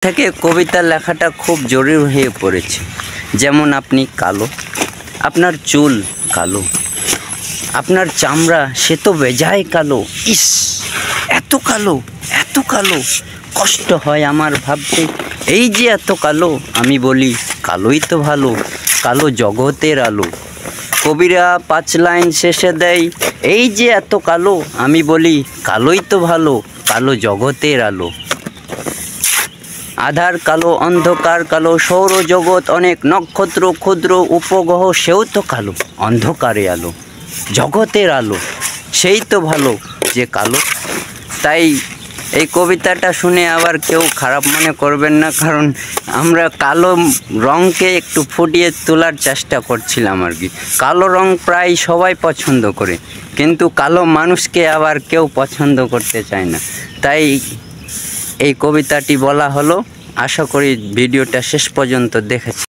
থেকে কবিতা লেখাটা খুব জরুরি হয়ে পড়েছে। যেমন আপনি কালো, আপনার চুল কালো, আপনার চামড়া সে তো বেজায় কালো। ইস, এত কালো, এত কালো, কষ্ট হয় আমার ভাবতে। এই যে এত কালো, আমি বলি কালোই তো ভালো, কালো জগতের আলো। কবিরা 5 লাইন শেষে দেয় এই যে এত কালো, আমি বলি কালোই তো ভালো, কালো জগতের আলো। আধার কালো, অন্ধকার কালো, সৌরজগৎ অনেক নক্ষত্র, ক্ষুদ্র উপগ্রহ সেও তো কালো, অন্ধকারে আলো, জগতের আলো, সেই তো ভালো যে কালো। তাই এই কবিতাটা শুনে আবার কেউ খারাপ মনে করবেন না, কারণ আমরা কালো রঙকে একটু ফুটিয়ে তোলার চেষ্টা করছিলাম আর কি। কালো রং প্রায় সবাই পছন্দ করে, কিন্তু কালো মানুষকে আবার কেউ পছন্দ করতে চায় না। তাই এই কবিতাটি বলা হলো। আশা করি ভিডিওটা শেষ পর্যন্ত দেখেছি।